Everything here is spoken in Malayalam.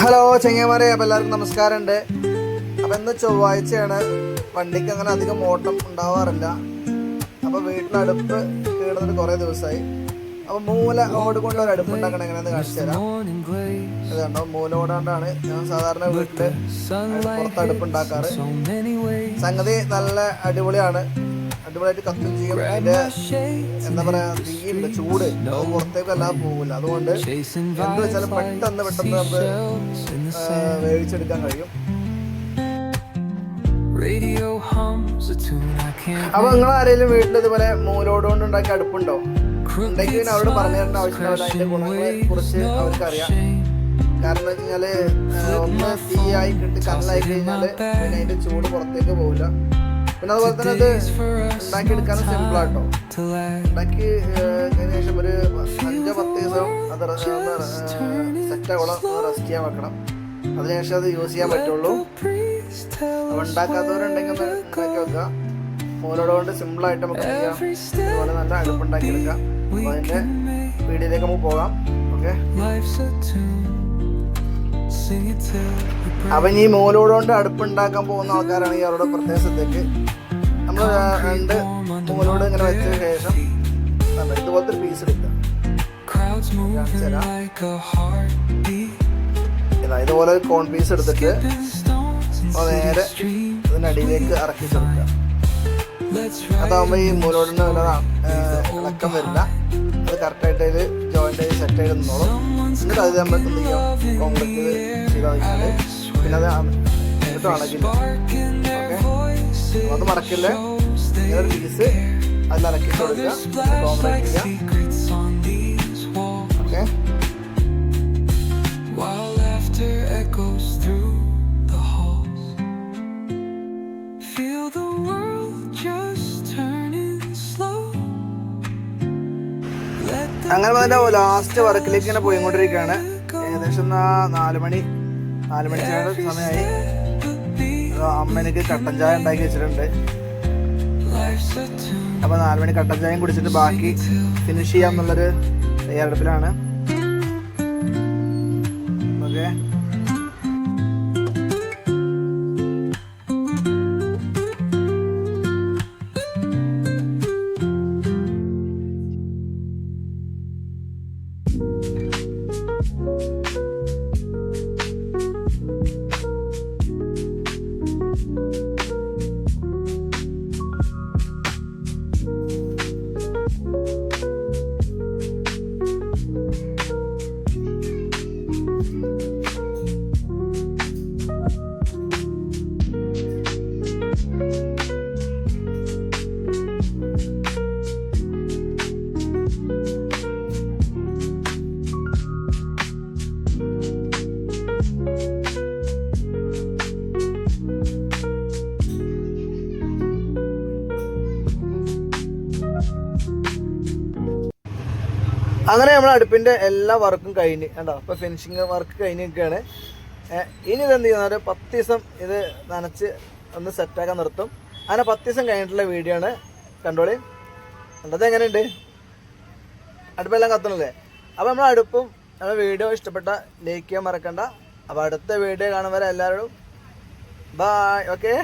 ഹലോ ചെങ്ങന്മാരെ, അപ്പോൾ എല്ലാവർക്കും നമസ്കാരമുണ്ട്. അപ്പോൾ ഇന്ന് ചൊവ്വാഴ്ചയാണ്. വണ്ടിക്ക് അങ്ങനെ അധികം ഓട്ടം ഉണ്ടാവാറില്ല. അപ്പോൾ വീട്ടിലടുപ്പ് കേടുന്നിട്ട് കുറേ ദിവസമായി. അപ്പോൾ മൂല ഓട് കൊണ്ട് ഒരു അടുപ്പ് ഉണ്ടാക്കണം എങ്ങനെയാണെന്ന് കാണിച്ചു തരാം. അത് കണ്ടോ, മൂല ഓടാണ്ടാണ് ഞാൻ സാധാരണ വീട്ടിൽ പുറത്ത് അടുപ്പ് ഉണ്ടാക്കാറ്. സംഗതി നല്ല അടിപൊളിയാണ്, അടിപൊളിയായിട്ട് കത്തും ചെയ്യും. അതിൻ്റെ എന്താ പറയുക, തീയില്ല, ചൂട് പുറത്തേക്ക് അല്ലാതെ പോകില്ല. അതുകൊണ്ട് എന്ത് വെച്ചാൽ പെട്ടെന്ന് നമുക്ക് വേവിച്ചെടുക്കാൻ കഴിയും. അപ്പൊ നിങ്ങൾ ആരെങ്കിലും വീട്ടിൽ ഇതുപോലെ മൂലോട് കൊണ്ട് ഉണ്ടാക്കിയ അടുപ്പുണ്ടോ? ഉണ്ടെങ്കിൽ പിന്നെ അവരോട് പറഞ്ഞു തരേണ്ട ആവശ്യമില്ല. അതിന്റെ ഗുണങ്ങളെ കുറിച്ച് അവർക്കറിയാം. കാരണം എന്താ വെച്ചാല് ഒന്ന് തീയായി കിട്ടി കല്ലായി കഴിഞ്ഞാല് പിന്നെ അതിന്റെ ചൂട് പുറത്തേക്ക് പോകില്ല. പിന്നെ അതുപോലെ തന്നെ അത് ഉണ്ടാക്കിയെടുക്കാനും സിമ്പിളാട്ടോ. ഉണ്ടാക്കി കഴിഞ്ഞ ശേഷം ഒരു 5-10 ദിവസം അത് സെറ്റാവോളം റെസ്റ്റ് ചെയ്യാൻ വെക്കണം. അതിനുശേഷം അത് യൂസ് ചെയ്യാൻ പറ്റുള്ളൂ. അപ്പോൾ ഉണ്ടാക്കാത്തവരുണ്ടെങ്കിൽ ഒന്ന് ഉണ്ടാക്കി വെക്കുക. മൂലോട് കൊണ്ട് സിമ്പിളായിട്ട് നമുക്ക് ചെയ്യാം. അതുപോലെ നല്ല അടുപ്പുണ്ടാക്കിയെടുക്കാം. അപ്പോൾ അതിൻ്റെ വീഡിയോയിലേക്ക് നമുക്ക് പോകാം. ഓക്കെ, അപ്പം ഈ മൂലോട് കൊണ്ട് അടുപ്പുണ്ടാക്കാൻ പോകുന്ന ആൾക്കാരാണെങ്കിൽ അവരുടെ പ്രത്യേകത്തേക്ക് നമ്മൾ 2 മൂലോട് ഇങ്ങനെ വെച്ചതിന് ശേഷം ഇതുപോലത്തെ ഒരു പീസ് എടുക്കുക. ഇതുപോലെ ഒരു കോൺ പീസ് എടുത്തിട്ട് നേരെ ഇതിനടിയിലേക്ക് ഇറക്കി ചേർക്കുക. അതാകുമ്പോൾ ഈ മൂലോടിന് ഇളക്കം വരില്ല. അത് കറക്റ്റായിട്ട് അതിൽ ജോയിൻ്റ് ആയി സെറ്റ് ആയിട്ട് നിന്നോളും. എന്നിട്ട് അത് നമ്മൾ എന്ത് ചെയ്യും, കോൺക്രീറ്റ് ചെയ്ത് വയ്ക്കാണ്ട് പിന്നെ അത് എന്നിട്ട് അടക്കില്ല. ഓക്കെ, അത് മടക്കില്ല. ഇങ്ങനൊരു പീസ് അതിൽ ഇറക്കിയിട്ട് കൊടുക്കുക, കോൺക്രീറ്റ് ചെയ്യുക. ഓക്കെ, അങ്ങനെ അതിൻ്റെ ലാസ്റ്റ് വർക്കിലേക്ക് ഇങ്ങനെ പോയിക്കൊണ്ടിരിക്കുകയാണ്. ഏകദേശം 4 മണി സമയമായി. അമ്മ എനിക്ക് കട്ടൻ ചായ ഉണ്ടാക്കി വെച്ചിട്ടുണ്ട്. അപ്പോൾ 4 മണി കട്ടൻ ചായയും കുടിച്ചിട്ട് ബാക്കി ഫിനിഷ് ചെയ്യാമെന്നുള്ളൊരു തയ്യാറെടുപ്പിലാണ്. ഓക്കെ, അങ്ങനെ നമ്മൾ അടുപ്പിൻ്റെ എല്ലാ വർക്കും കഴിഞ്ഞ് കണ്ടോ. ഇപ്പോൾ ഫിനിഷിങ് വർക്ക് കഴിഞ്ഞിരിക്കുകയാണ്. ഇനി ഇതെന്ത് ചെയ്യുന്നത്, 10 ദിവസം ഇത് നനച്ച് ഒന്ന് സെറ്റാക്കാൻ നിർത്തും. അങ്ങനെ 10 ദിവസം കഴിഞ്ഞിട്ടുള്ള വീഡിയോ ആണ്. കണ്ടോളി. കണ്ടത് എങ്ങനെയുണ്ട്, അടുപ്പെല്ലാം കത്തണല്ലേ. അപ്പോൾ നമ്മൾ അടുപ്പും നമ്മുടെ വീഡിയോ ഇഷ്ടപ്പെട്ട ലൈക്ക് ചെയ്യാൻ മറക്കണ്ട. അപ്പോൾ അടുത്ത വീഡിയോ കാണുമ്പോൾ എല്ലാവരോടും ബായ്. ഓക്കെ.